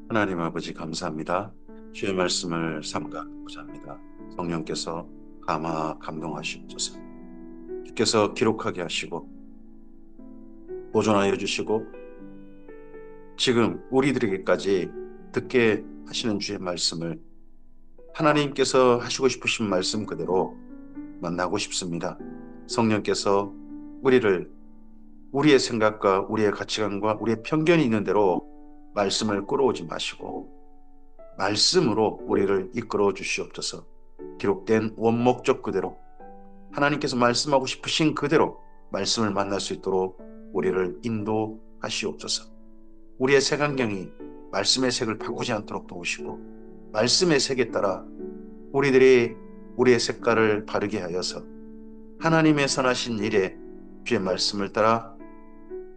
하나님 아버지 감사합니다. 주의 말씀을 삼가고자 합니다. 성령께서 감동하시옵소서. 주께서 기록하게 하시고 보존하여 주시고 지금 우리들에게까지 듣게 하시는 주의 말씀을 하나님께서 하시고 싶으신 말씀 그대로 만나고 싶습니다. 성령께서 우리를 우리의 생각과 우리의 가치관과 우리의 편견이 있는 대로 말씀을 끌어오지 마시고 말씀으로 우리를 이끌어 주시옵소서. 기록된 원목적 그대로 하나님께서 말씀하고 싶으신 그대로 말씀을 만날 수 있도록 우리를 인도하시옵소서. 우리의 색안경이 말씀의 색을 바꾸지 않도록 도우시고 말씀의 색에 따라 우리들이 우리의 색깔을 바르게 하여서 하나님의 선하신 일에 주의 말씀을 따라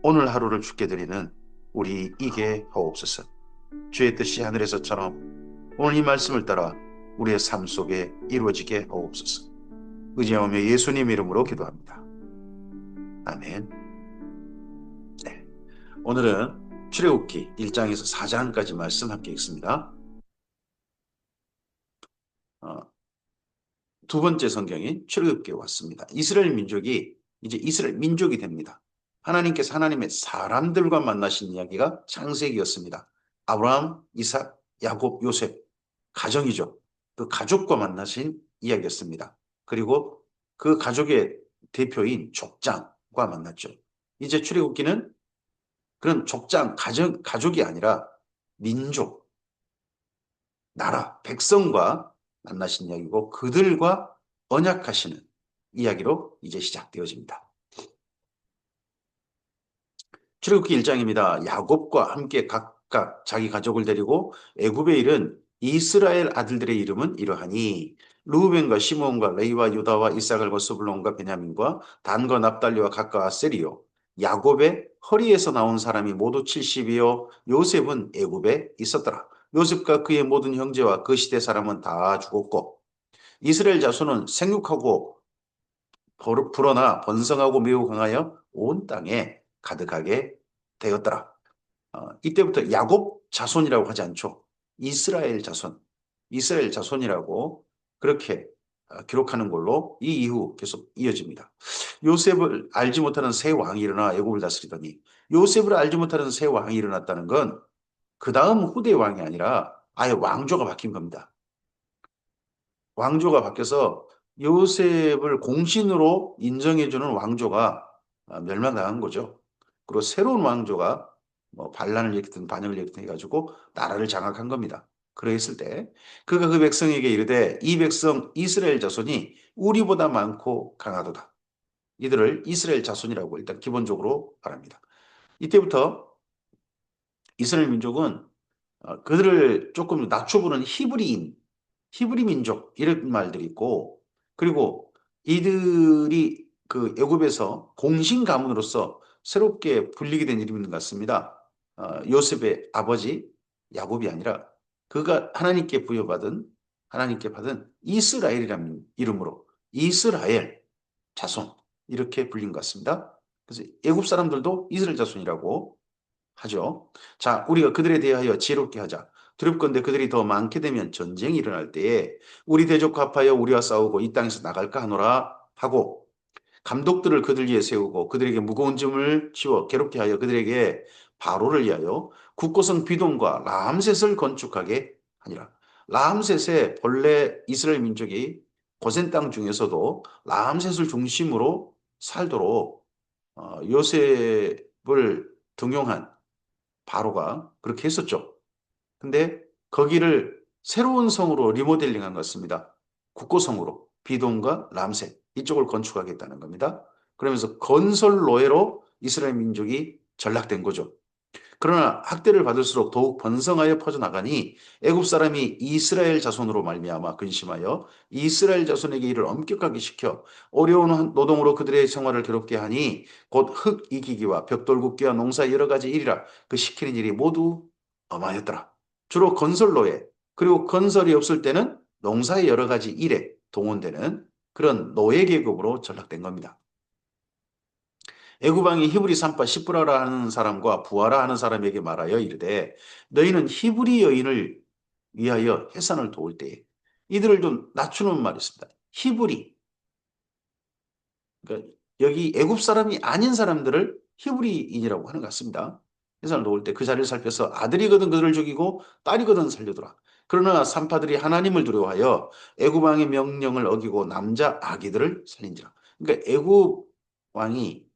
오늘 하루를 주께 드리는 우리 이게 하옵소서. 주의 뜻이 하늘에서처럼 오늘 이 말씀을 따라 우리의 삶 속에 이루어지게 하옵소서. 의지하며 예수님 이름으로 기도합니다. 아멘. 네. 오늘은 출애굽기 1장에서 4장까지 말씀 함께 읽습니다. 두 번째 성경인 출애굽기에 왔습니다. 이스라엘 민족이 이제 이스라엘 민족이 됩니다. 하나님께서 하나님의 사람들과 만나신 이야기가 창세기였습니다. 아브라함, 이삭, 야곱, 요셉 가정이죠. 그 가족과 만나신 이야기였습니다. 그리고 그 가족의 대표인 족장과 만났죠. 이제 출애굽기는 그런 족장, 가족이 아니라 민족, 나라, 백성과 만나신 이야기고 그들과 언약하시는 이야기로 이제 시작되어집니다. 출애굽기 1장입니다. 야곱과 함께 각각 자기 가족을 데리고 애굽에 이른 이스라엘 아들들의 이름은 이러하니 르우벤과 시몬과 레이와 유다와 이삭을 거스불론과 베냐민과 단과 납달리와 gad과 아셀이요 야곱의 허리에서 나온 사람이 모두 70이요 요셉은 애굽에 있었더라. 요셉과 그의 모든 형제와 그 시대 사람은 다 죽었고 이스라엘 자손은 생육하고 불어나 번성하고 매우 강하여 온 땅에 가득하게 되었더라. 이때부터 야곱 자손이라고 하지 않죠. 이스라엘 자손, 이스라엘 자손이라고 그렇게 기록하는 걸로 이 이후 계속 이어집니다. 요셉을 알지 못하는 새 왕이 일어나 애굽을 다스리더니 요셉을 알지 못하는 새 왕이 일어났다는 건 그 다음 후대 왕이 아니라 아예 왕조가 바뀐 겁니다. 왕조가 바뀌어서 요셉을 공신으로 인정해주는 왕조가 멸망당한 거죠. 그리고 새로운 왕조가 뭐 반란을 일으키든 반역을 일으키든 해가지고 나라를 장악한 겁니다. 그랬을 때 그가 그 백성에게 이르되 이 백성 이스라엘 자손이 우리보다 많고 강하도다. 이들을 이스라엘 자손이라고 일단 기본적으로 말합니다. 이때부터 이스라엘 민족은 그들을 조금 낮춰 부르는 히브리 민족 이런 말들이 있고 그리고 이들이 그 애굽에서 공신 가문으로서 새롭게 불리게 된 이름인 것 같습니다. 요셉의 아버지 야곱이 아니라 그가 하나님께 받은 이스라엘이라는 이름으로 이스라엘 자손 이렇게 불린 것 같습니다. 그래서 애굽 사람들도 이스라엘 자손이라고 하죠. 자, 우리가 그들에 대하여 지혜롭게 하자. 두렵건대 그들이 더 많게 되면 전쟁이 일어날 때에 우리 대적과 합하여 우리와 싸우고 이 땅에서 나갈까 하노라 하고 감독들을 그들 위에 세우고 그들에게 무거운 짐을 지워 괴롭게 하여 그들에게 바로를 위하여 국고성 비돔과 라암셋을 건축하게 하니라. 라암셋의 본래 이스라엘 민족이 고센 땅 중에서도 라암셋을 중심으로 살도록 요셉을 등용한 바로가 그렇게 했었죠. 근데 거기를 새로운 성으로 리모델링한 것 같습니다. 국고성으로 비돔과 람셋 이쪽을 건축하겠다는 겁니다. 그러면서 건설 노예로 이스라엘 민족이 전락된 거죠. 그러나 학대를 받을수록 더욱 번성하여 퍼져나가니 애굽 사람이 이스라엘 자손으로 말미암아 근심하여 이스라엘 자손에게 이를 엄격하게 시켜 어려운 노동으로 그들의 생활을 괴롭게 하니 곧 흙 이기기와 벽돌 굽기와 농사 여러 가지 일이라 그 시키는 일이 모두 엄하였더라. 주로 건설 노예 그리고 건설이 없을 때는 농사의 여러 가지 일에 동원되는 그런 노예 계급으로 전락된 겁니다. 애굽 왕이 히브리 산파 시브라라 하는 사람과 부하라 하는 사람에게 말하여 이르되 너희는 히브리 여인을 위하여 해산을 도울 때에 이들을 좀 낮추는 말이 있습니다. 히브리. 그러니까 여기 애굽 사람이 아닌 사람들을 히브리인이라고 하는 것 같습니다. 해산을 도울 때 그 자리를 살펴서 아들이거든 그들을 죽이고 딸이거든 살려두라. 그러나 산파들이 하나님을 두려워하여 애굽 왕의 명령을 어기고 남자 아기들을 살린지라. 그러니까 애굽 왕이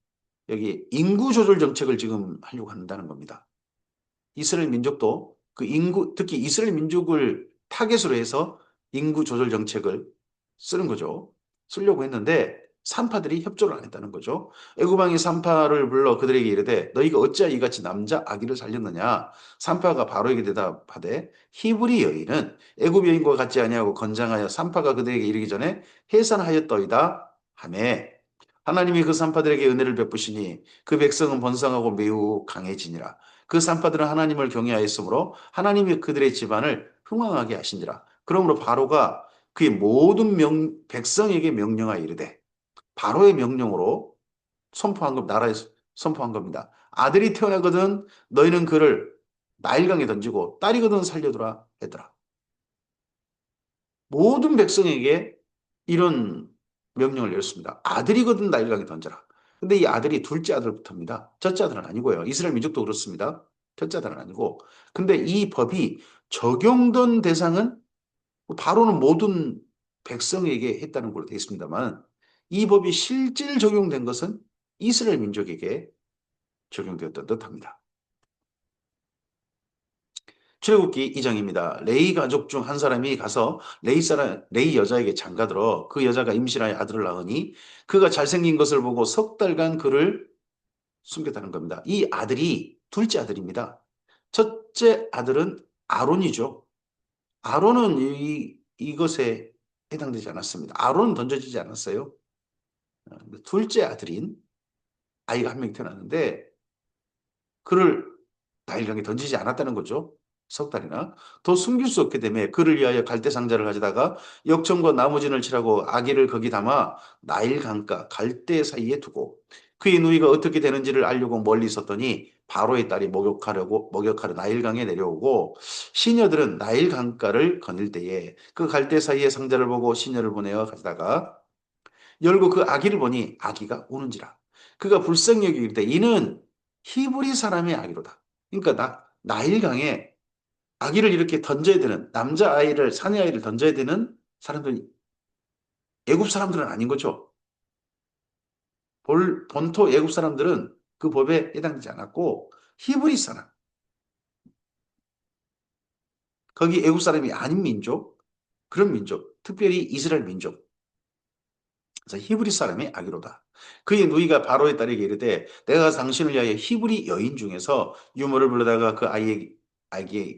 여기 인구 조절 정책을 지금 하려고 한다는 겁니다. 이스라엘 민족도 그 인구, 특히 이스라엘 민족을 타겟으로 해서 인구 조절 정책을 쓰는 거죠. 쓰려고 했는데 산파들이 협조를 안 했다는 거죠. 애굽 왕이 산파를 불러 그들에게 이르되 너희가 어찌하여 이같이 남자 아기를 살렸느냐. 산파가 바로에게 대답하되 히브리 여인은 애굽 여인과 같지 아니하고 건장하여 산파가 그들에게 이르기 전에 해산하였더이다 하매 하나님이 그 산파들에게 은혜를 베푸시니 그 백성은 번성하고 매우 강해지니라. 그 산파들은 하나님을 경외하였으므로 하나님이 그들의 집안을 흥왕하게 하신지라. 그러므로 바로가 그의 모든 백성에게 명령하여 이르되 바로의 명령으로 선포한 것, 나라에서 선포한 겁니다. 아들이 태어나거든 너희는 그를 나일강에 던지고 딸이거든 살려두라 했더라. 모든 백성에게 이런 명령을 내렸습니다. 아들이거든 나일강에 던져라. 근데 이 아들이 둘째 아들부터입니다. 첫째 아들은 아니고요. 이스라엘 민족도 그렇습니다. 첫째 아들은 아니고. 근데 이 법이 적용된 대상은 바로는 모든 백성에게 했다는 걸로 되어 있습니다만 이 법이 실질 적용된 것은 이스라엘 민족에게 적용되었던 듯합니다. 출애굽기 2장입니다. 레이 가족 중 한 사람이 가서 레이 여자에게 장가들어 그 여자가 임신하여 아들을 낳으니 그가 잘생긴 것을 보고 석 달간 그를 숨겼다는 겁니다. 이 아들이 둘째 아들입니다. 첫째 아들은 아론이죠. 아론은 이것에 해당되지 않았습니다. 아론은 던져지지 않았어요. 둘째 아들인 아이가 한 명이 태어났는데 그를 나일강에 던지지 않았다는 거죠. 석 달이나. 더 숨길 수 없게 되매 그를 위하여 갈대 상자를 가져다가 역청과 나무진을 칠하고 아기를 거기 담아 나일 강가 갈대 사이에 두고 그의 누이가 어떻게 되는지를 알려고 멀리 있었더니 바로의 딸이 목욕하러 나일강에 내려오고 시녀들은 나일 강가를 거닐 때에 그 갈대 사이에 상자를 보고 시녀를 보내어 가져다가 열고 그 아기를 보니 아기가 우는지라. 그가 불쌍히 여기고 이르되 이는 히브리 사람의 아기로다. 그러니까 나일강에 아기를 이렇게 던져야 되는 남자아이를 사내아이를 던져야 되는 사람들이 애굽 사람들은 아닌 거죠. 본토 애굽 사람들은 그 법에 해당되지 않았고 히브리 사람 거기 애굽 사람이 아닌 민족 그런 민족 특별히 이스라엘 민족 그래서 히브리 사람의 아기로다. 그의 누이가 바로의 딸에게 이르되 내가 당신을 위하여 히브리 여인 중에서 유모를 불러다가 그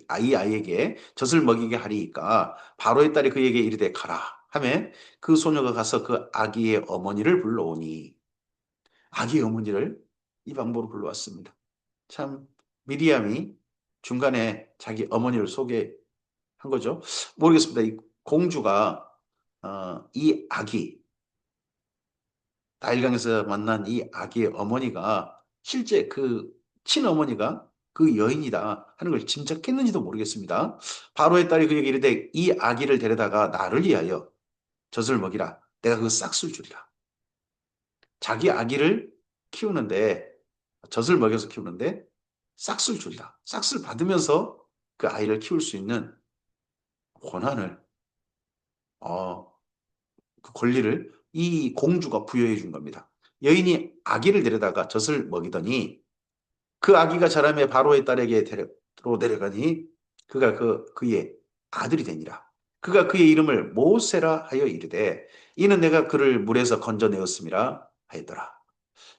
아이에게 젖을 먹이게 하리이까 바로의 딸이 그에게 이르되 가라 하매 그 소녀가 가서 그 아기의 어머니를 불러오니 아기의 어머니를 이 방법으로 불러왔습니다. 참 미리암이 중간에 자기 어머니를 소개한 거죠. 모르겠습니다. 이 공주가 이 아기 나일강에서 만난 이 아기의 어머니가 실제 그 친어머니가 그 여인이다 하는 걸 짐작했는지도 모르겠습니다. 바로의 딸이 그에게 이르되 이 아기를 데려다가 나를 위하여 젖을 먹이라. 내가 그 싹쓸 주리라. 자기 아기를 키우는데 젖을 먹여서 키우는데 싹쓸 주리라. 싹쓸 받으면서 그 아이를 키울 수 있는 권한을 어, 그 권리를 이 공주가 부여해 준 겁니다. 여인이 아기를 데려다가 젖을 먹이더니 그 아기가 자라매 바로의 딸에게 데려로 내려가니 그가 그의 아들이 되니라. 그가 그의 이름을 모세라 하여 이르되 이는 내가 그를 물에서 건져내었음이라 하였더라.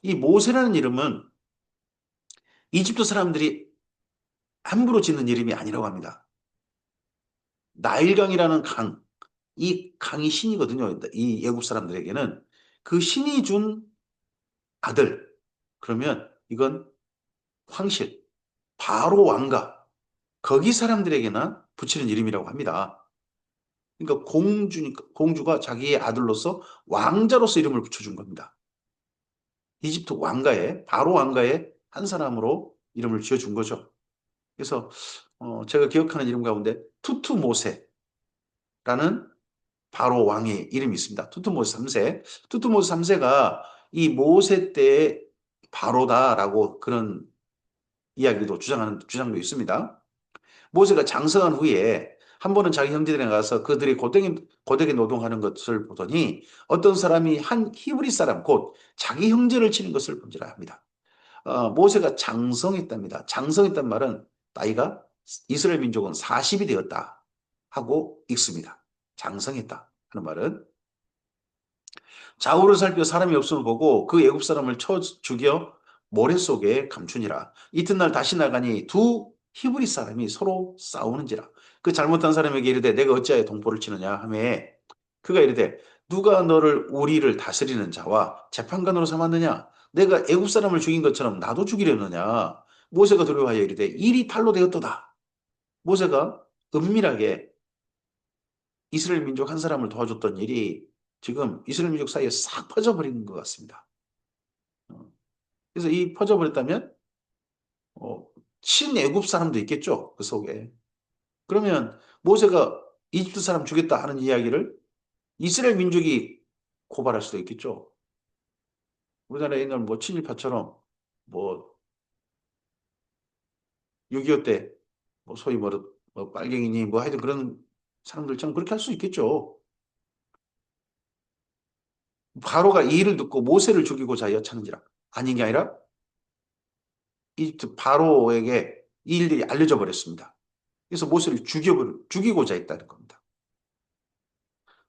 이 모세라는 이름은 이집트 사람들이 함부로 짓는 이름이 아니라고 합니다. 나일강이라는 강, 이 강이 신이거든요. 이 애굽 사람들에게는 그 신이 준 아들. 그러면 이건 황실, 바로 왕가, 거기 사람들에게나 붙이는 이름이라고 합니다. 그러니까 공주가 자기의 아들로서 왕자로서 이름을 붙여준 겁니다. 이집트 왕가의 바로 왕가의 한 사람으로 이름을 지어준 거죠. 그래서 제가 기억하는 이름 가운데 투투모세라는 바로 왕의 이름이 있습니다. 투투모세 3세. 투투모세 3세가 이 모세 때의 바로다라고 그런 이야기도 주장도 있습니다. 모세가 장성한 후에 한 번은 자기 형제들에 가서 그들이 고되게 노동하는 것을 보더니 어떤 사람이 한 히브리 사람 곧 자기 형제를 치는 것을 본지라 합니다. 모세가 장성했답니다. 장성했단 말은 나이가 이스라엘 민족은 40이 되었다 하고 읽습니다. 장성했다 하는 말은 좌우를 살펴 사람이 없음을 보고 그 애굽 사람을 쳐 죽여 모래 속에 감추니라. 이튿날 다시 나가니 두 히브리 사람이 서로 싸우는지라. 그 잘못한 사람에게 이르되 내가 어찌하여 동포를 치느냐 하매 그가 이르되 누가 너를 우리를 다스리는 자와 재판관으로 삼았느냐? 내가 애굽 사람을 죽인 것처럼 나도 죽이려느냐? 모세가 두려워하여 이르되 일이 탈로 되었도다. 모세가 은밀하게 이스라엘 민족 한 사람을 도와줬던 일이 지금 이스라엘 민족 사이에 싹 퍼져버리는 것 같습니다. 어, 그래서 이 퍼져버렸다면 어, 친애굽 사람도 있겠죠. 그 속에. 그러면 모세가 이집트 사람 죽였다 하는 이야기를 이스라엘 민족이 고발할 수도 있겠죠. 우리나라 옛날 뭐 친일파처럼 뭐 6.25 때 뭐 소위 뭐 빨갱이니 뭐 하여튼 그런 사람들처럼 그렇게 할 수 있겠죠. 바로가 이 일을 듣고 모세를 죽이고자 여차는지라. 아닌 게 아니라 이집트 바로에게 이 일들이 알려져 버렸습니다. 그래서 모세를 죽이고자 했다는 겁니다.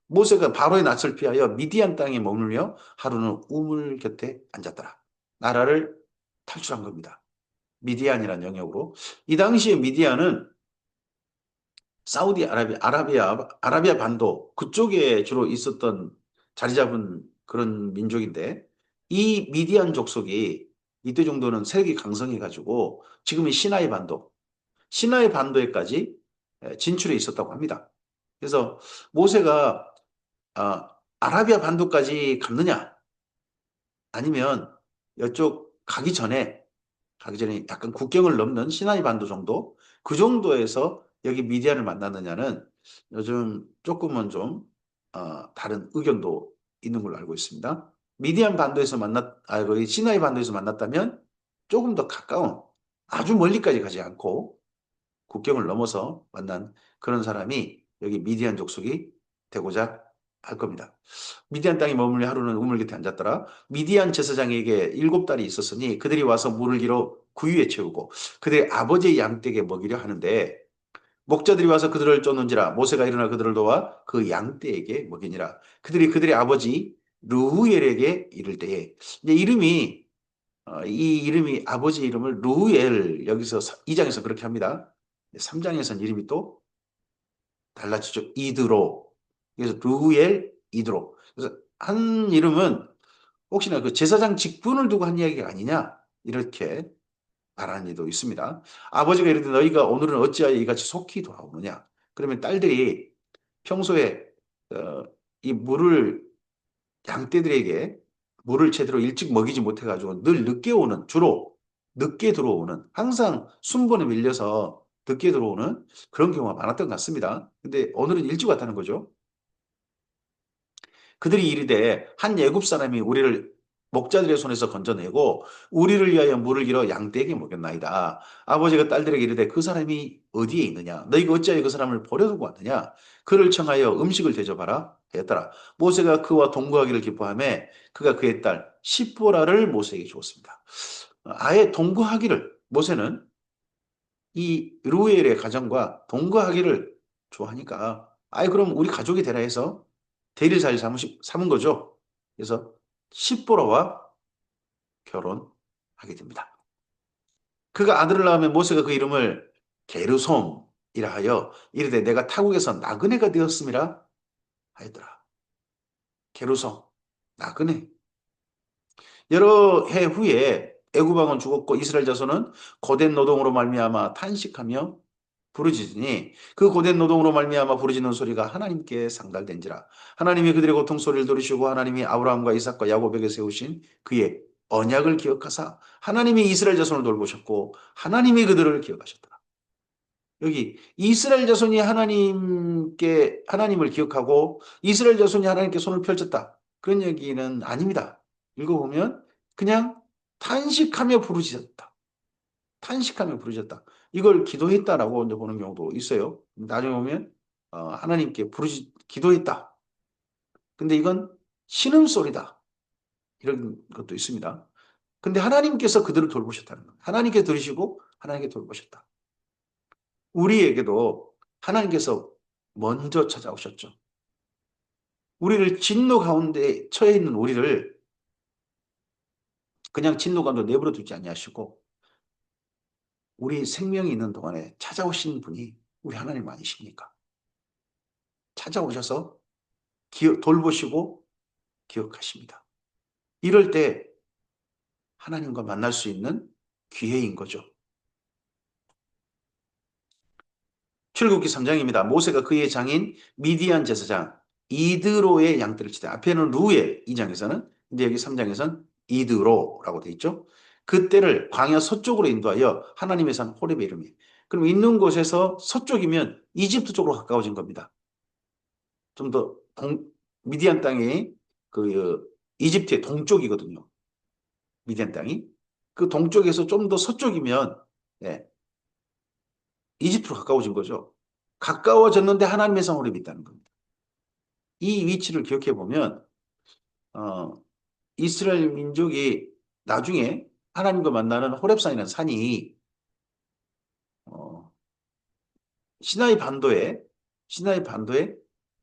모세가 바로의 낯을 피하여 미디안 땅에 머물며 하루는 우물 곁에 앉았더라. 나라를 탈출한 겁니다. 미디안이라는 영역으로. 이 당시에 미디안은 아라비아 반도 그쪽에 주로 있었던 자리 잡은 그런 민족인데 이 미디안 족속이 이때 정도는 세력이 강성해가지고 지금의 시나이 반도에까지 진출해 있었다고 합니다. 그래서 모세가 아라비아 반도까지 갔느냐 아니면 이쪽 가기 전에 약간 국경을 넘는 시나이 반도 정도 그 정도에서 여기 미디안을 만났느냐는 요즘 조금은 좀 다른 의견도 있는 걸로 알고 있습니다. 미디안 반도에서 거기 시나이 반도에서 만났다면 조금 더 가까운 아주 멀리까지 가지 않고 국경을 넘어서 만난 그런 사람이 여기 미디안 족속이 되고자 할 겁니다. 미디안 땅에 머물며 하루는 우물 곁에 앉았더라. 미디안 제사장에게 7딸이 있었으니 그들이 와서 물을 길어 구유에 채우고 그들의 아버지의 양떼에게 먹이려 하는데 목자들이 와서 그들을 쫓는지라 모세가 일어나 그들을 도와 그 양떼에게 먹이니라. 그들의 아버지 르후엘에게 이를 때에 이제 이 이름이 아버지 이름을 르후엘 여기서 2장에서 그렇게 합니다. 3장에서는 이름이 또 달라지죠. 이드로. 그래서 르후엘 이드로. 그래서 한 이름은 혹시나 그 제사장 직분을 두고 한 이야기가 아니냐 이렇게 말하는 이도 있습니다. 아버지가 이르되 너희가 오늘은 어찌하여 이같이 속히 돌아오느냐. 그러면 딸들이 평소에 이 양떼들에게 물을 제대로 일찍 먹이지 못해가지고 늘 주로 늦게 들어오는 항상 순번에 밀려서 늦게 들어오는 그런 경우가 많았던 것 같습니다. 근데 오늘은 일찍 왔다는 거죠. 그들이 이르되 한 애굽 사람이 우리를 목자들의 손에서 건져내고 우리를 위하여 물을 길어 양떼에게 먹였나이다. 아버지가 딸들에게 이르되 그 사람이 어디에 있느냐? 너희가 어찌하여 그 사람을 버려두고 왔느냐? 그를 청하여 음식을 대접하라 하였더라. 모세가 그와 동거하기를 기뻐하며 그가 그의 딸 시보라를 모세에게 주었습니다. 아예 동거하기를 모세는 이 루엘의 가정과 동거하기를 좋아하니까 아예 그럼 우리 가족이 되라 해서 대리를 잘 삼은 거죠. 그래서 십보라와 결혼하게 됩니다. 그가 아들을 낳으면 모세가 그 이름을 게르솜이라 하여 이르되 내가 타국에서 나그네가 되었음이라 하였더라. 게르솜, 나그네. 여러 해 후에 애굽 왕은 죽었고 이스라엘 자손은 고된 노동으로 말미암아 탄식하며 부르짖으니 그 고된 노동으로 말미암아 부르짖는 소리가 하나님께 상달된지라. 하나님이 그들의 고통 소리를 들으시고 하나님이 아브라함과 이삭과 야곱에게 세우신 그의 언약을 기억하사 하나님이 이스라엘 자손을 돌보셨고 하나님이 그들을 기억하셨더라. 여기 이스라엘 자손이 하나님을 기억하고 이스라엘 자손이 하나님께 손을 펼쳤다. 그런 얘기는 아닙니다. 읽어보면 그냥 탄식하며 부르짖었다. 탄식하며 부르짖었다. 이걸 기도했다라고 이제 보는 경우도 있어요. 나중에 보면 하나님께 기도했다. 근데 이건 신음소리다. 이런 것도 있습니다. 근데 하나님께서 그들을 돌보셨다는 겁니다. 하나님께 들으시고 하나님께 돌보셨다. 우리에게도 하나님께서 먼저 찾아오셨죠. 우리를 진노 가운데 처해 있는 우리를 그냥 진노 가운데 내버려 두지 아니하시고 우리 생명이 있는 동안에 찾아오신 분이 우리 하나님 아니십니까? 찾아오셔서 돌보시고 기억하십니다. 이럴 때 하나님과 만날 수 있는 기회인 거죠. 출애굽기 3장입니다. 모세가 그의 장인 미디안 제사장 이드로의 양떼를 치되 앞에는 루에 2장에서는 근데 여기 3장에서는 이드로라고 되어 있죠. 그때를 광야 서쪽으로 인도하여 하나님의 산 호렙에 이름이. 그럼 있는 곳에서 서쪽이면 이집트 쪽으로 가까워진 겁니다. 좀 더 미디안 땅이 그 이집트의 동쪽이거든요. 미디안 땅이. 그 동쪽에서 좀 더 서쪽이면 네, 이집트로 가까워진 거죠. 가까워졌는데 하나님의 성 호렙이 있다는 겁니다. 이 위치를 기억해 보면 어, 이스라엘 민족이 나중에 하나님과 만나는 호렙산이라는 산이 어, 시나이 반도에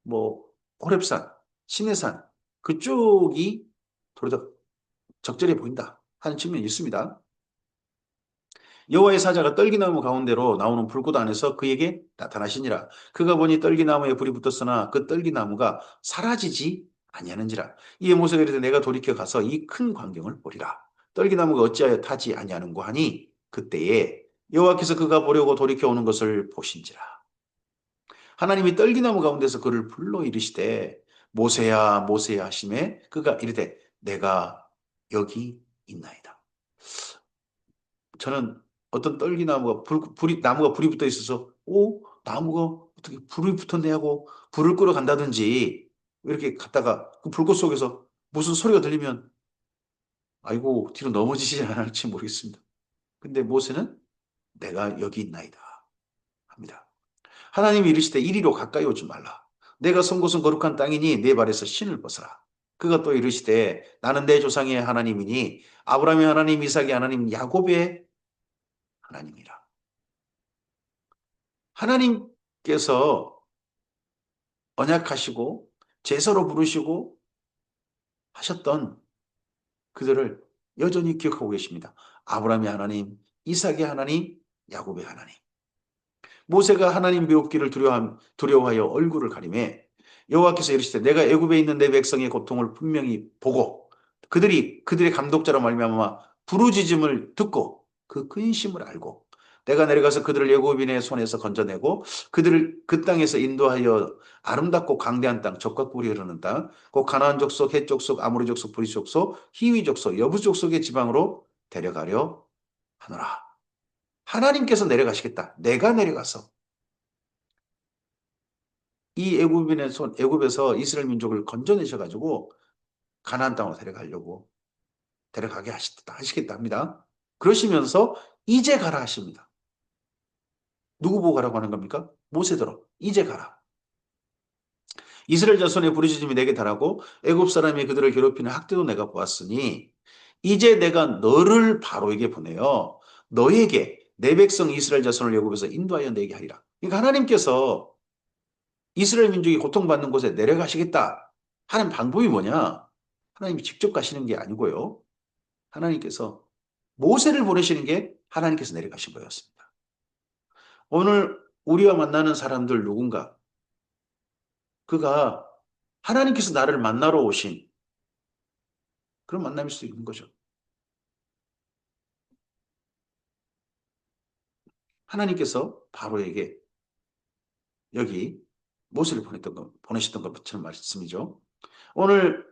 뭐 호렙산, 시내산 그쪽이 도리어 적절해 보인다 하는 측면이 있습니다. 여호와의 사자가 떨기나무 가운데로 나오는 불꽃 안에서 그에게 나타나시니라. 그가 보니 떨기나무에 불이 붙었으나 그 떨기나무가 사라지지 아니하는지라. 이에 모세가 이르되 내가 돌이켜 가서 이 큰 광경을 보리라. 떨기나무가 어찌하여 타지 아니하는고 하니 그때에 여호와께서 그가 보려고 돌이켜 오는 것을 보신지라. 하나님이 떨기나무 가운데서 그를 불러 이르시되 모세야 모세야 하심에 그가 이르되 내가 여기 있나이다. 저는 어떤 떨기나무가 나무가 불이 붙어 있어서 나무가 어떻게 불이 붙었네 하고 불을 끄러 간다든지 이렇게 갔다가 그 불꽃 속에서 무슨 소리가 들리면 아이고 뒤로 넘어지지 않을지 모르겠습니다. 근데 모세는 내가 여기 있나이다 합니다. 하나님이 이르시되 이리로 가까이 오지 말라. 내가 선 곳은 거룩한 땅이니 내 발에서 신을 벗어라. 그가 또 이르시되 나는 내 조상의 하나님이니 아브라함의 하나님, 이삭의 하나님, 야곱의 하나님이라. 하나님께서 언약하시고 제사로 부르시고 하셨던 그들을 여전히 기억하고 계십니다. 아브라함의 하나님, 이삭의 하나님, 야곱의 하나님. 모세가 하나님 미옵기를 두려워하여 얼굴을 가리매 여호와께서 이르시되 내가 애굽에 있는 내 백성의 고통을 분명히 보고 그들의 감독자로 말미암아 부르짖음을 듣고 그 근심을 알고 내가 내려가서 그들을 애굽인의 손에서 건져내고 그들을 그 땅에서 인도하여 아름답고 강대한 땅 적과 꿀이 흐르는 땅 곧 가나안 족속, 헷 족속, 아모리 족속, 브리스 족속, 히위 족속, 여부 족속의 지방으로 데려가려 하노라. 하나님께서 내려가시겠다. 내가 내려가서 이 애굽에서 이스라엘 민족을 건져내셔 가지고 가나안 땅으로 데려가게 하시겠다 합니다. 그러시면서 이제 가라 하십니다. 누구 보고 가라고 하는 겁니까? 모세더러 이제 가라. 이스라엘 자손의 부르짖음이 내게 달하고 애굽 사람이 그들을 괴롭히는 학대도 내가 보았으니 이제 내가 너를 바로에게 보내어 너에게 내 백성 이스라엘 자손을 애굽에서 인도하여 내게 하리라. 그러니까 하나님께서 이스라엘 민족이 고통받는 곳에 내려가시겠다 하는 방법이 뭐냐? 하나님이 직접 가시는 게 아니고요. 하나님께서 모세를 보내시는 게 하나님께서 내려가신 거였습니다. 오늘 우리와 만나는 사람들 누군가 그가 하나님께서 나를 만나러 오신 그런 만남일 수도 있는 거죠. 하나님께서 바로에게 여기 모세를 보내셨던 것처럼 말씀이죠. 오늘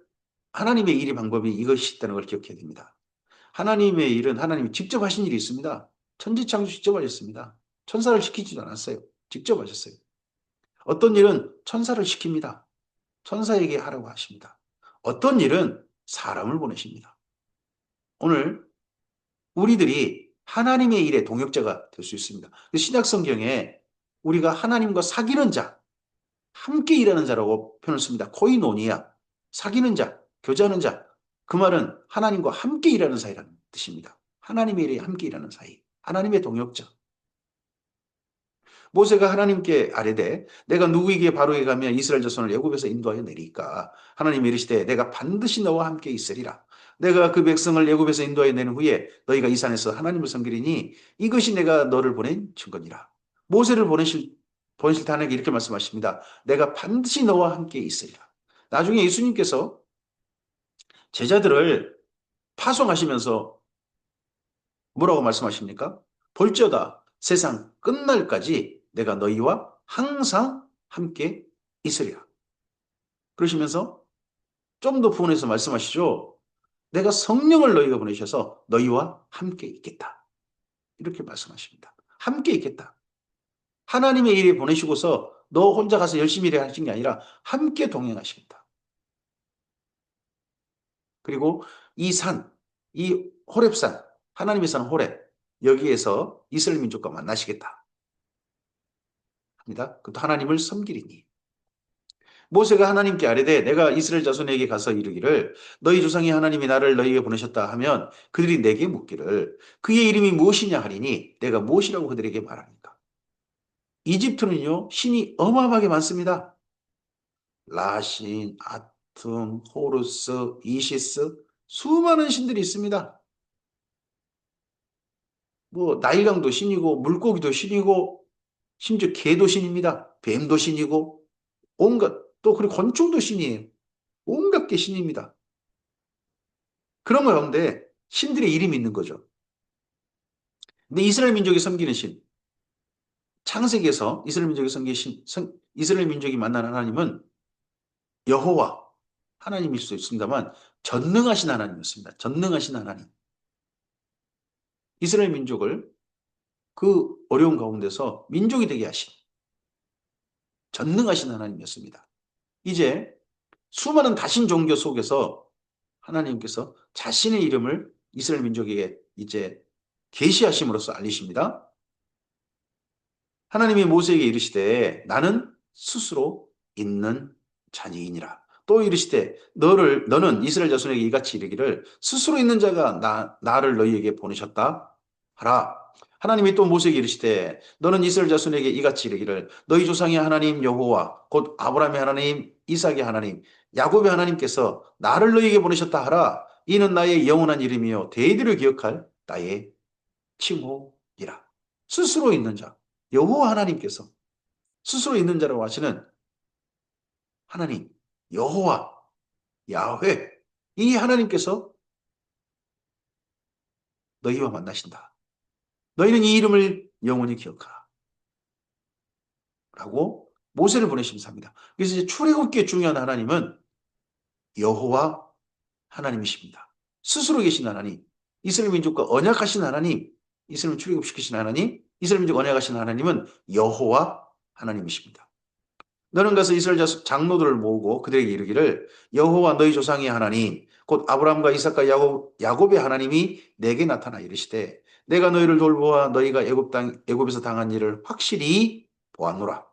하나님의 일의 방법이 이것이 있다는 걸 기억해야 됩니다. 하나님의 일은 하나님이 직접 하신 일이 있습니다. 천지창조 직접 하셨습니다. 천사를 시키지도 않았어요. 직접 하셨어요. 어떤 일은 천사를 시킵니다. 천사에게 하라고 하십니다. 어떤 일은 사람을 보내십니다. 오늘 우리들이 하나님의 일에 동역자가 될 수 있습니다. 신약 성경에 우리가 하나님과 사귀는 자, 함께 일하는 자라고 표현을 씁니다. 코이노니아, 사귀는 자, 교제하는 자. 그 말은 하나님과 함께 일하는 사이라는 뜻입니다. 하나님의 일에 함께 일하는 사이, 하나님의 동역자. 모세가 하나님께 아뢰되 내가 누구에게 바로에 가면 이스라엘 자손을 애굽에서 인도하여 내리까 하나님이 이르시되 내가 반드시 너와 함께 있으리라. 내가 그 백성을 애굽에서 인도하여 내는 후에 너희가 이 산에서 하나님을 섬기리니 이것이 내가 너를 보낸 증거니라. 모세를 보내실 단에게 이렇게 말씀하십니다. 내가 반드시 너와 함께 있으리라. 나중에 예수님께서 제자들을 파송하시면서 뭐라고 말씀하십니까? 볼지어다 세상 끝날까지 내가 너희와 항상 함께 있으리라. 그러시면서 좀 더 부언해서 말씀하시죠. 내가 성령을 너희가 보내셔서 너희와 함께 있겠다. 이렇게 말씀하십니다. 함께 있겠다. 하나님의 일에 보내시고서 너 혼자 가서 열심히 일해 하신 게 아니라 함께 동행하시겠다. 그리고 이 산, 이 호렙산, 하나님의 산 호렙, 여기에서 이스라엘 민족과 만나시겠다. 합니다. 그것도 하나님을 섬기리니. 모세가 하나님께 아뢰되 내가 이스라엘 자손에게 가서 이르기를 너희 조상이 하나님이 나를 너희에게 보내셨다 하면 그들이 내게 묻기를 그의 이름이 무엇이냐 하리니 내가 무엇이라고 그들에게 말하니까. 이집트는요 신이 어마어마하게 많습니다. 라신, 아툼, 호루스, 이시스 수많은 신들이 있습니다. 뭐 나일강도 신이고 물고기도 신이고 심지어 개도 신입니다. 뱀도 신이고 온갖 또 그리고 곤충도 신이에요. 온갖 게 신입니다. 그런 가운데 신들의 이름이 있는 거죠. 근데 이스라엘 민족이 섬기는 신, 창세기에서 이스라엘 민족이 섬기는 이스라엘 민족이 만나는 하나님은 여호와 하나님일 수 있습니다만 전능하신 하나님이었습니다. 전능하신 하나님. 이스라엘 민족을 그 어려운 가운데서 민족이 되게 하신 전능하신 하나님이었습니다. 이제 수많은 다신 종교 속에서 하나님께서 자신의 이름을 이스라엘 민족에게 이제 계시하심으로써 알리십니다. 하나님이 모세에게 이르시되 나는 스스로 있는 자니이니라. 또 이르시되 너는 이스라엘 자손에게 이같이 이르기를 스스로 있는 자가 나를 너희에게 보내셨다 하라. 하나님이 또 모세에게 이르시되 너는 이스라엘 자손에게 이같이 이르기를 너희 조상의 하나님 여호와 곧 아브라함의 하나님 이삭의 하나님 야곱의 하나님께서 나를 너희에게 보내셨다 하라. 이는 나의 영원한 이름이요 대대로 기억할 나의 칭호이라. 스스로 있는 자 여호와 하나님께서 스스로 있는 자라고 하시는 하나님 여호와 야훼 이 하나님께서 너희와 만나신다. 너희는 이 이름을 영원히 기억하라. 라고 모세를 보내심사입니다. 그래서 이제 출애굽기에 중요한 하나님은 여호와 하나님이십니다. 스스로 계신 하나님, 이스라엘 민족과 언약하신 하나님, 이스라엘 출애굽시키신 하나님, 이스라엘 민족 언약하신 하나님은 여호와 하나님이십니다. 너는 가서 이스라엘 장로들을 모으고 그들에게 이르기를 여호와 너희 조상의 하나님 곧 아브라함과 이삭과 야곱의 하나님이 내게 나타나 이르시되 내가 너희를 돌보아 너희가 애굽에서 당한 일을 확실히 보았노라.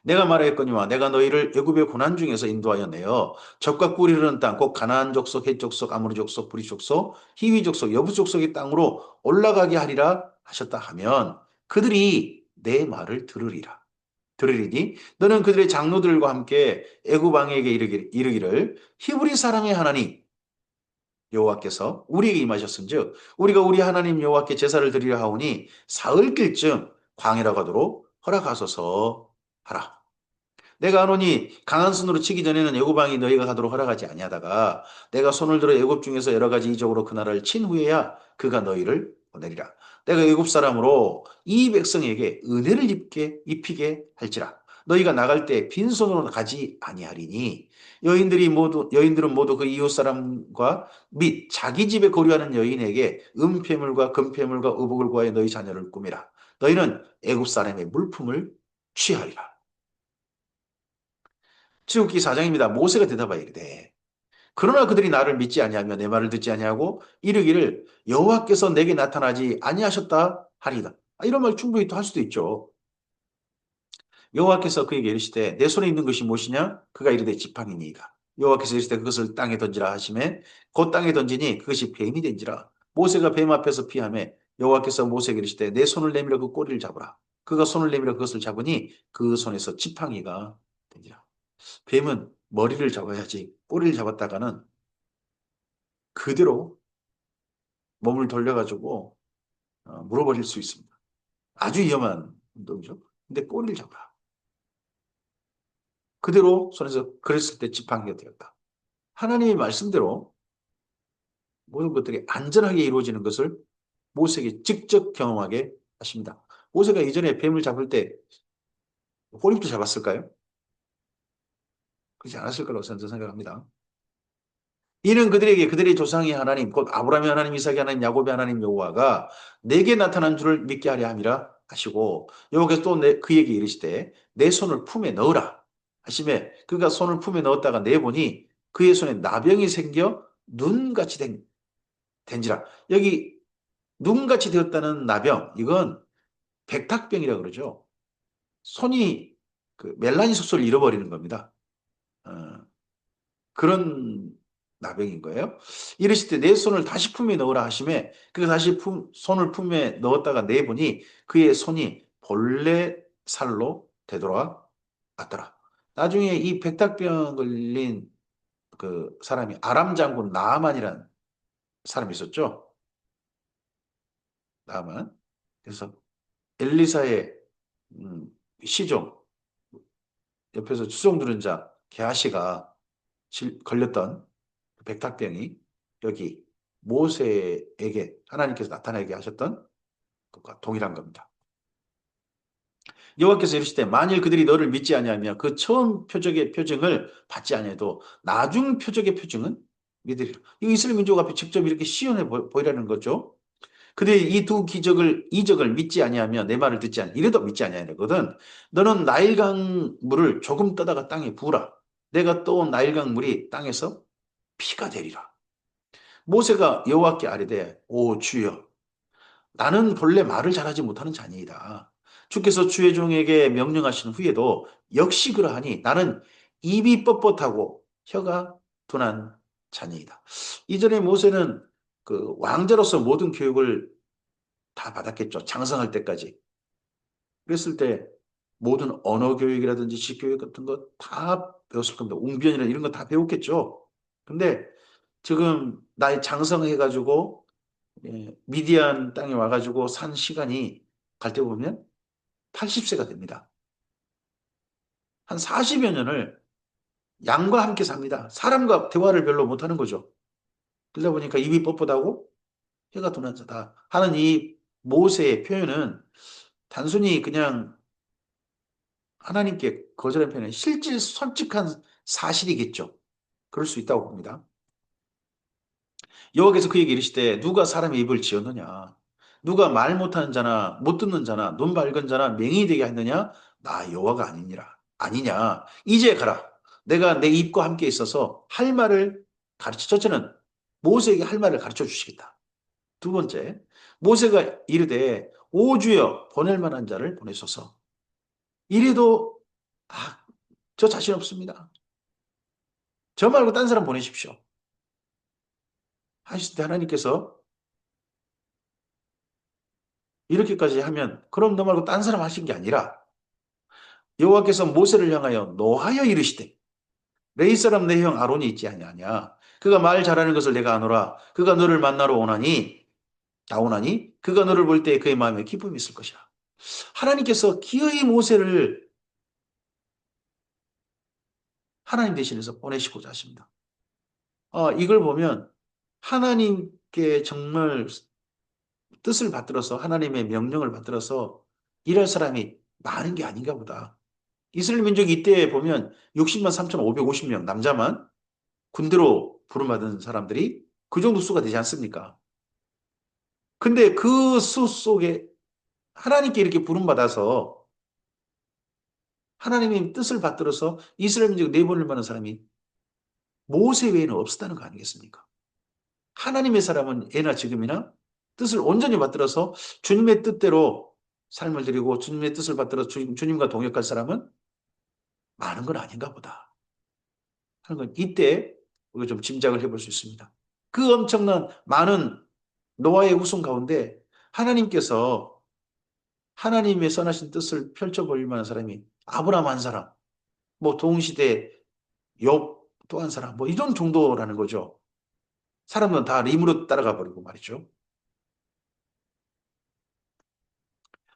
내가 말하였거니와 내가 너희를 애굽의 고난 중에서 인도하여 내어 적과 꿀이 흐르는 땅 곧 가나안 족속, 헷 족속, 아모리 족속, 브리 족속, 히위 족속, 여부 족속의 땅으로 올라가게 하리라 하셨다 하면 그들이 내 말을 들으리니 너는 그들의 장로들과 함께 애굽 왕에게 이르기를 히브리 사랑의 하나님 여호와께서 우리에게 임하셨은즉 우리가 우리 하나님 여호와께 제사를 드리려 하오니 사흘길쯤 광야로 가도록 허락하소서 하라. 내가 하노니 강한 손으로 치기 전에는 애굽 왕이 너희가 가도록 허락하지 아니하다가 내가 손을 들어 애굽 중에서 여러 가지 이적으로 그 나라를 친 후에야 그가 너희를 보내리라. 내가 애굽 사람으로 이 백성에게 은혜를 입히게 할지라. 너희가 나갈 때 빈손으로 가지 아니하리니 여인들은 모두 그 이웃 사람과 및 자기 집에 거류하는 여인에게 은폐물과 금폐물과 의복을 구하여 너희 자녀를 꾸미라. 너희는 애굽 사람의 물품을 취하리라. 출애굽기 4장입니다. 모세가 대답하여 이르되 그러나 그들이 나를 믿지 아니하며 내 말을 듣지 아니하고 이르기를 여호와께서 내게 나타나지 아니하셨다 하리이다. 이런 말 충분히 또 할 수도 있죠. 여호와께서 그에게 이르시되 내 손에 있는 것이 무엇이냐? 그가 이르되 지팡이니이다. 여호와께서 이르시되 그것을 땅에 던지라 하시매 곧 땅에 던지니 그것이 뱀이 된지라. 모세가 뱀 앞에서 피하매 여호와께서 모세에게 이르시되 내 손을 내밀어 그 꼬리를 잡으라. 그가 손을 내밀어 그것을 잡으니 그 손에서 지팡이가 된지라. 뱀은 머리를 잡아야지 꼬리를 잡았다가는 그대로 몸을 돌려가지고 물어버릴 수 있습니다. 아주 위험한 운동이죠. 근데 꼬리를 잡아라. 그대로 손에서 그랬을 때 지팡이가 되었다. 하나님의 말씀대로 모든 것들이 안전하게 이루어지는 것을 모세에게 직접 경험하게 하십니다. 모세가 이전에 뱀을 잡을 때 호립도 잡았을까요? 그렇지 않았을 거라고 저는 생각합니다. 이는 그들에게 그들의 조상의 하나님 곧 아브라함의 하나님 이삭의 하나님 야곱의 하나님 여호와가 내게 나타난 줄을 믿게 하려 함이라 하시고 여호와께서 또 그에게 이르시되 내 손을 품에 넣으라 하시매 그가 손을 품에 넣었다가 내보니 그의 손에 나병이 생겨 눈같이 된지라. 여기 눈같이 되었다는 나병 이건 백탁병이라 그러죠. 손이 그 멜라닌 색소를 잃어버리는 겁니다. 어, 그런 나병인 거예요. 이르실 때 내 손을 다시 품에 넣으라 하심에 그 다시 손을 품에 넣었다가 내보니 그의 손이 본래 살로 되돌아왔더라. 나중에 이 백탁병 걸린 그 사람이 아람 장군 나아만이라는 사람이 있었죠. 나아만. 그래서 엘리사의 시종 옆에서 추종 두른 자 게하시가 걸렸던 백탁병이 여기 모세에게 하나님께서 나타나게 하셨던 것과 동일한 겁니다. 여호와께서 이르시되 만일 그들이 너를 믿지 아니하며 그 처음 표적의 표징을 받지 아니해도 나중 표적의 표징은 믿으리라. 이 이스라엘 민족 앞에 직접 이렇게 시연해 보이라는 거죠. 그들이 이 두 이적을 믿지 아니하며 내 말을 듣지 아니 이래도 믿지 아니하거든. 너는 나일강 물을 조금 떠다가 땅에 부으라. 내가 또 나일강 물이 땅에서 피가 되리라. 모세가 여호와께 아뢰되 오 주여 나는 본래 말을 잘하지 못하는 자니이다. 주께서 주의 종에게 명령하신 후에도 역시 그러하니 나는 입이 뻣뻣하고 혀가 둔한 자니이다. 이전에 모세는 그 왕자로서 모든 교육을 다 받았겠죠. 장성할 때까지. 그랬을 때 모든 언어 교육이라든지 지교육 같은 거 다 배웠을 겁니다. 웅변이나 이런 거 다 배웠겠죠. 근데 지금 나이 장성해가지고 미디안 땅에 와가지고 산 시간이 갈 때 보면 80세가 됩니다. 한 40여 년을 양과 함께 삽니다. 사람과 대화를 별로 못하는 거죠. 그러다 보니까 입이 뻣뻣하고 혀가 둔한 자다 하는 이 모세의 표현은 단순히 그냥 하나님께 거절한 표현은 실질 솔직한 사실이겠죠. 그럴 수 있다고 봅니다. 여호와께서 그에게 이르시되 누가 사람의 입을 지었느냐 누가 말 못하는 자나 못 듣는 자나 눈 밝은 자나 맹인이 되게 했느냐 나 여호와가 아니냐 이제 가라 내가 내 입과 함께 있어서 할 말을 가르쳐 첫째는 모세에게 할 말을 가르쳐 주시겠다. 두 번째 모세가 이르되 오 주여 보낼 만한 자를 보내소서. 이래도 저 자신 없습니다. 저 말고 딴 사람 보내십시오. 하실 때 하나님께서 이렇게까지 하면 그럼 너 말고 딴 사람 하신 게 아니라 여호와께서 모세를 향하여 노하여 이르시되 레위 사람 내 형 아론이 있지 아니하냐 그가 말 잘하는 것을 내가 아노라 그가 너를 만나러 오나니 그가 너를 볼 때 그의 마음에 기쁨이 있을 것이라. 하나님께서 기어이 모세를 하나님 대신해서 보내시고자 하십니다. 이걸 보면 하나님께 정말 뜻을 받들어서 하나님의 명령을 받들어서 일할 사람이 많은 게 아닌가 보다. 이스라엘 민족이 이때 보면 60만 3,550명 남자만 군대로 부름받은 사람들이 그 정도 수가 되지 않습니까? 근데 그 수 속에 하나님께 이렇게 부름받아서 하나님의 뜻을 받들어서 이스라엘 민족 내보낼 만한 사람이 모세 외에는 없었다는 거 아니겠습니까? 하나님의 사람은 예나 지금이나 뜻을 온전히 받들어서 주님의 뜻대로 삶을 드리고 주님의 뜻을 받들어 주님과 동역할 사람은 많은 건 아닌가 보다 하는 건 이때 우리가 좀 짐작을 해볼 수 있습니다. 그 엄청난 많은 노아의 후손 가운데 하나님께서 하나님의 선하신 뜻을 펼쳐버릴 만한 사람이 아브라함 한 사람, 뭐 동시대 욥 또 한 사람, 뭐 이런 정도라는 거죠. 사람은 다 림으로 따라가 버리고 말이죠.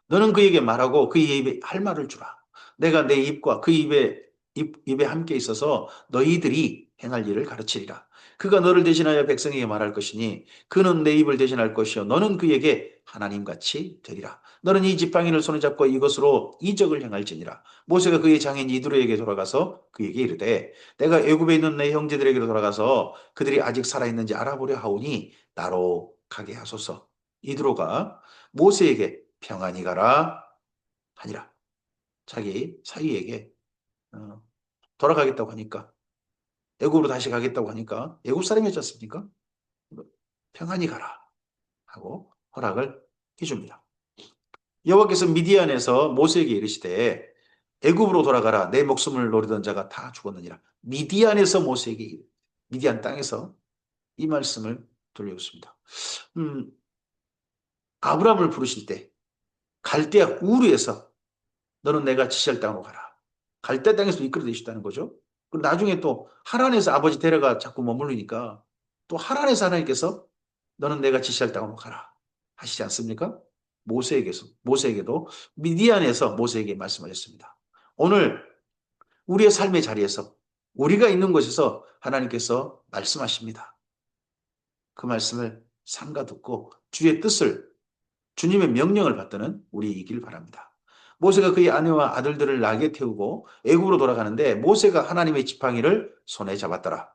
너는 그에게 말하고 그의 입에 할 말을 주라. 내가 내 입과 그 입에 함께 있어서 너희들이 행할 일을 가르치리라. 그가 너를 대신하여 백성에게 말할 것이니 그는 내 입을 대신할 것이요 너는 그에게 하나님같이 되리라. 너는 이 지팡이를 손에 잡고 이것으로 이적을 행할지니라. 모세가 그의 장인 이드로에게 돌아가서 그에게 이르되 내가 애굽에 있는 내 형제들에게로 돌아가서 그들이 아직 살아있는지 알아보려 하오니 나로 가게 하소서. 이드로가 모세에게 평안히 가라 하니라. 자기 사위에게 어, 돌아가겠다고 하니까 애굽으로 다시 가겠다고 하니까 애굽 사람이었지 않습니까? 평안히 가라 하고 허락을 해줍니다. 여호와께서 미디안에서 모세에게 이르시되 애굽으로 돌아가라 내 목숨을 노리던 자가 다 죽었느니라. 미디안에서 모세에게 미디안 땅에서 이 말씀을 들려줬습니다. 음, 아브라함을 부르실 때 갈대아 우르에서 너는 내가 지시할 땅으로 가라. 갈대 땅에서 이끌어 내셨다는 거죠. 그리고 나중에 또 하란에서 아버지 데려가 자꾸 머무르니까 또 하란에서 하나님께서 너는 내가 지시할 땅으로 가라 하시지 않습니까? 모세에게도 미디안에서 모세에게 말씀하셨습니다. 오늘 우리의 삶의 자리에서 우리가 있는 곳에서 하나님께서 말씀하십니다. 그 말씀을 삼가 듣고 주의 뜻을 주님의 명령을 받드는 우리이길 바랍니다. 모세가 그의 아내와 아들들을 낙에 태우고 애굽으로 돌아가는데 모세가 하나님의 지팡이를 손에 잡았더라.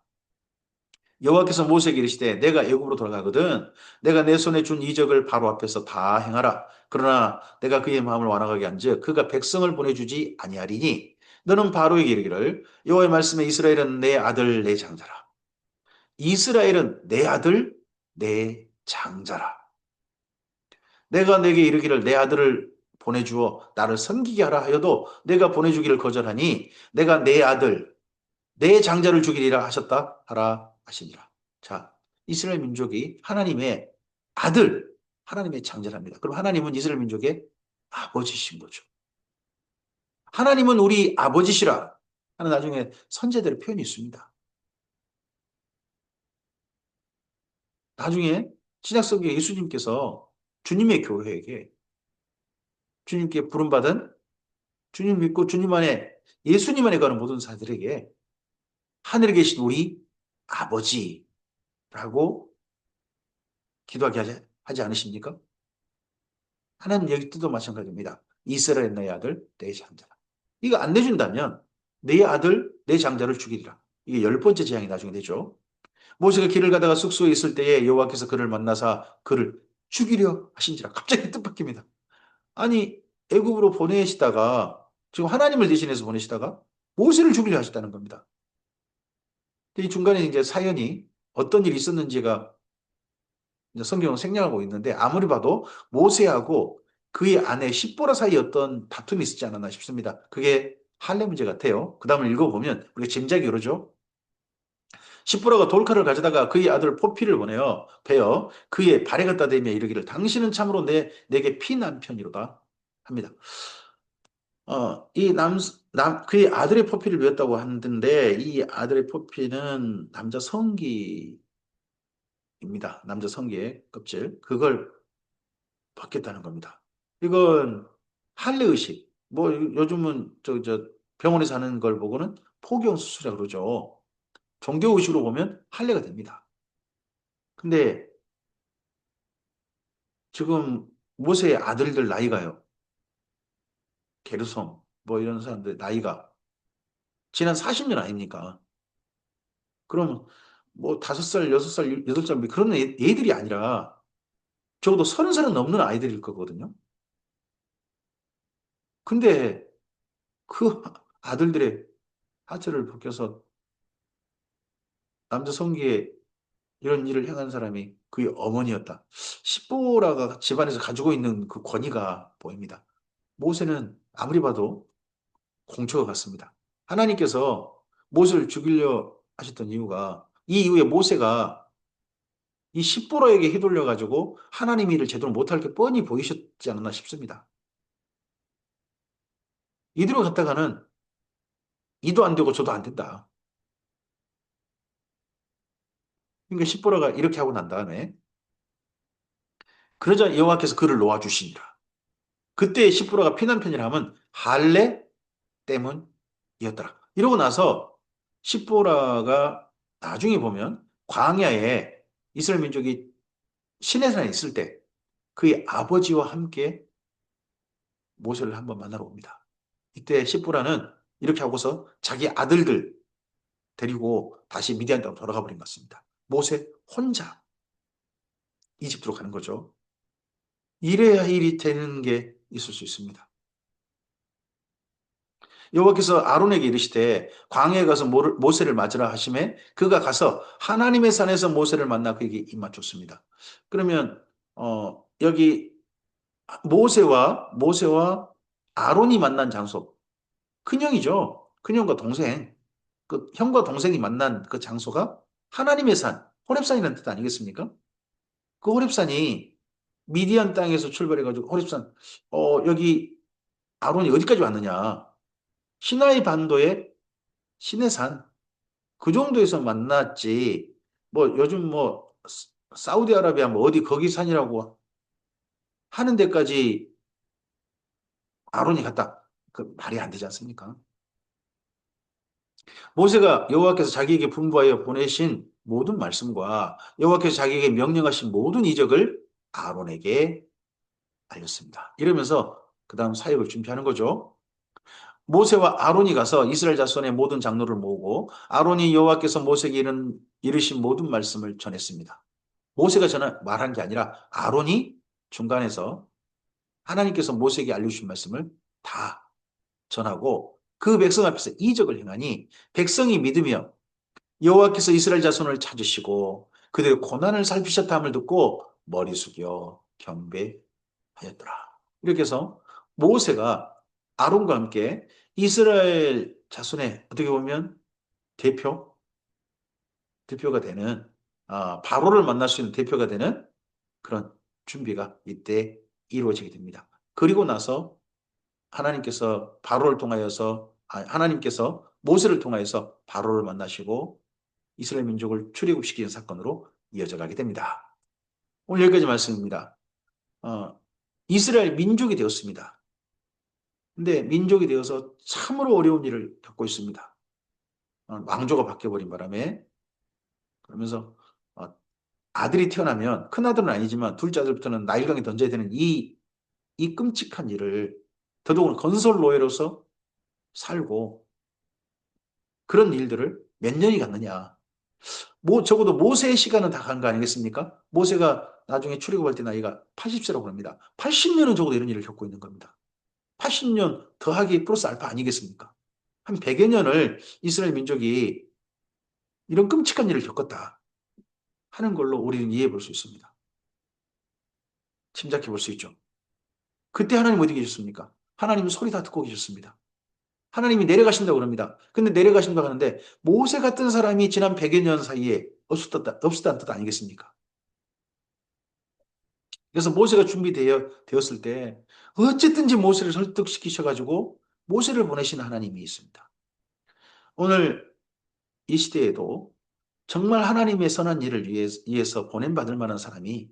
여호와께서 모세에게 이르시되 내가 애굽으로 돌아가거든 내가 내 손에 준 이적을 바로 앞에서 다 행하라. 그러나 내가 그의 마음을 완악하게 한즉 그가 백성을 보내주지 아니하리니 너는 바로에게 이르기를 여호와의 말씀에 이스라엘은 내 아들 내 장자라. 이스라엘은 내 아들 내 장자라. 내가 내게 이르기를 내 아들을 보내주어 나를 섬기게 하라 하여도 내가 보내주기를 거절하니 내가 내 아들 내 장자를 죽이리라 하셨다 하라 하시니라. 자, 이스라엘 민족이 하나님의 아들, 하나님의 장자랍니다. 그럼 하나님은 이스라엘 민족의 아버지신 거죠. 하나님은 우리 아버지시라 하는 나중에 선제들의 표현이 있습니다. 나중에 신약성경에 예수님께서 주님의 교회에게 주님께 부름받은 주님 믿고 주님 안에 예수님 안에 가는 모든 사람들에게 하늘에 계신 우리 아버지라고 기도하게 하지 않으십니까? 하나님 여기 뜻도 마찬가지입니다. 이스라엘 내 아들 내 장자라. 이거 안 내준다면 내 아들 내 장자를 죽이리라. 이게 열 번째 재앙이 나중에 되죠. 모세가 길을 가다가 숙소에 있을 때에 여호와께서 그를 만나사 그를 죽이려 하신지라. 갑자기 뜻밖입니다. 아니 애굽으로 보내시다가 지금 하나님을 대신해서 보내시다가 모세를 죽이려 하셨다는 겁니다. 이 중간에 이제 사연이 어떤 일이 있었는지가 성경은 생략하고 있는데 아무리 봐도 모세하고 그의 아내 십보라 사이 어떤 다툼이 있었지 않았나 싶습니다. 그게 할례 문제 같아요. 그 다음을 읽어보면 우리가 짐작이 그러죠. 십보라가 돌칼을 가져다가 그의 아들 포피를 보내어 베어 그의 발에 갖다 대며 이르기를 당신은 참으로 내게 피난편이로다 합니다. 그의 아들의 포피를 배웠다고 하는데 이 아들의 포피는 남자 성기입니다. 남자 성기의 껍질. 그걸 받겠다는 겁니다. 이건 할례의식. 뭐 요즘은 저 병원에서 하는 걸 보고는 포경 수술이라고 그러죠. 종교의식으로 보면 할례가 됩니다. 근데 지금 모세의 아들들 나이가요. 게르솜, 뭐 이런 사람들 나이가 지난 40년 아닙니까? 그럼 뭐 5살, 6살, 8살 그런 애들이 아니라 적어도 30살은 넘는 아이들일 거거든요. 근데 그 아들들의 하체를 벗겨서 남자 성기에 이런 일을 행한 사람이 그의 어머니였다. 십보라가 집안에서 가지고 있는 그 권위가 보입니다. 모세는 아무리 봐도 공초가 같습니다. 하나님께서 모세를 죽이려 하셨던 이유가 이 이후에 모세가 이 십보라에게 휘둘려 가지고 하나님 일을 제대로 못할 게 뻔히 보이셨지 않나 싶습니다. 이대로 갔다가는 이도 안 되고 저도 안 된다. 그러니까 십보라가 이렇게 하고 난 다음에 그러자 여호와께서 그를 놓아주시니라. 그때 십보라가 피난 편이라면 할례 때문이었더라. 이러고 나서 십보라가 나중에 보면 광야에 이스라엘 민족이 시내산에 있을 때 그의 아버지와 함께 모세를 한번 만나러 옵니다. 이때 십보라는 이렇게 하고서 자기 아들들 데리고 다시 미디안 땅으로 돌아가 버린 것 같습니다. 모세 혼자 이집트로 가는 거죠. 이래야 일이 되는 게 있을 수 있습니다. 여호와께서 아론에게 이르시되 광야에 가서 모세를 맞으라 하심에 그가 가서 하나님의 산에서 모세를 만나 그에게 입맞췄습니다. 그러면 여기 모세와 아론이 만난 장소 큰형이죠. 큰형과 동생 그 형과 동생이 만난 그 장소가 하나님의 산 호렙산이라는 뜻 아니겠습니까? 그 호렙산이 미디안 땅에서 출발해가지고 호렙산 여기 아론이 어디까지 왔느냐? 시나이 반도의 시내산 그 정도에서 만났지. 뭐 요즘 뭐 사우디아라비아 뭐 어디 거기 산이라고 하는 데까지 아론이 갔다. 그 말이 안 되지 않습니까? 모세가 여호와께서 자기에게 분부하여 보내신 모든 말씀과 여호와께서 자기에게 명령하신 모든 이적을 아론에게 알렸습니다. 이러면서 그 다음 사역을 준비하는 거죠. 모세와 아론이 가서 이스라엘 자손의 모든 장로를 모으고 아론이 여호와께서 모세에게 이르신 모든 말씀을 전했습니다. 모세가 말한 게 아니라 아론이 중간에서 하나님께서 모세에게 알려주신 말씀을 다 전하고 그 백성 앞에서 이적을 행하니 백성이 믿으며 여호와께서 이스라엘 자손을 찾으시고 그들의 고난을 살피셨다 함을 듣고 머리 숙여 경배하였더라. 이렇게 해서 모세가 아론과 함께 이스라엘 자손의 어떻게 보면 대표, 대표가 되는 바로를 만날 수 있는 대표가 되는 그런 준비가 이때 이루어지게 됩니다. 그리고 나서 하나님께서 바로를 통하여서 하나님께서 모세를 통하여서 바로를 만나시고 이스라엘 민족을 출애굽시키는 사건으로 이어져 가게 됩니다. 오늘 여기까지 말씀입니다. 이스라엘 민족이 되었습니다. 근데 민족이 되어서 참으로 어려운 일을 겪고 있습니다. 왕조가 바뀌어버린 바람에 그러면서 아들이 태어나면 큰아들은 아니지만 둘째 아들부터는 나일강에 던져야 되는 이 끔찍한 일을 더더욱 건설 노예로서 살고 그런 일들을 몇 년이 갔느냐. 적어도 모세의 시간은 다 간 거 아니겠습니까? 모세가 나중에 출애굽할 때 나이가 80세라고 합니다. 80년은 적어도 이런 일을 겪고 있는 겁니다. 80년 더하기 플러스 알파 아니겠습니까? 한 100여 년을 이스라엘 민족이 이런 끔찍한 일을 겪었다 하는 걸로 우리는 이해해 볼 수 있습니다. 짐작해 볼 수 있죠. 그때 하나님 어디 계셨습니까? 하나님은 소리 다 듣고 계셨습니다. 하나님이 내려가신다고 그럽니다. 근데 내려가신다고 하는데 모세 같은 사람이 지난 100여 년 사이에 없었다는 뜻 아니겠습니까? 그래서 모세가 준비되었을 때 어쨌든지 모세를 설득시키셔가지고 모세를 보내신 하나님이 있습니다. 오늘 이 시대에도 정말 하나님의 선한 일을 위해서 보냄받을 만한 사람이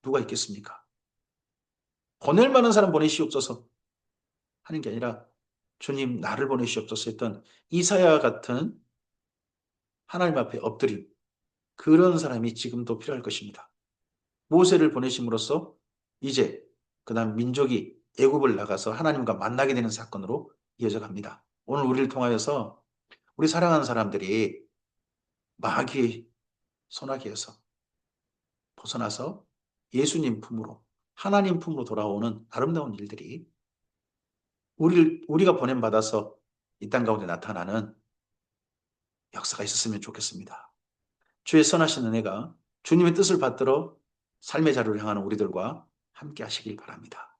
누가 있겠습니까? 보낼 만한 사람 보내시옵소서 하는 게 아니라 주님 나를 보내시옵소서 했던 이사야 같은 하나님 앞에 엎드린 그런 사람이 지금도 필요할 것입니다. 모세를 보내심으로써 이제 그다음 민족이 애굽을 나가서 하나님과 만나게 되는 사건으로 이어져 갑니다. 오늘 우리를 통하여서 우리 사랑하는 사람들이 마귀의 소나기에서 벗어나서 예수님 품으로, 하나님 품으로 돌아오는 아름다운 일들이 우리가 보냄받아서 이 땅 가운데 나타나는 역사가 있었으면 좋겠습니다. 주의 선하신 은혜가 주님의 뜻을 받들어 삶의 자리를 향하는 우리들과 함께 하시길 바랍니다.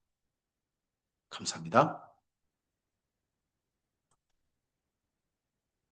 감사합니다.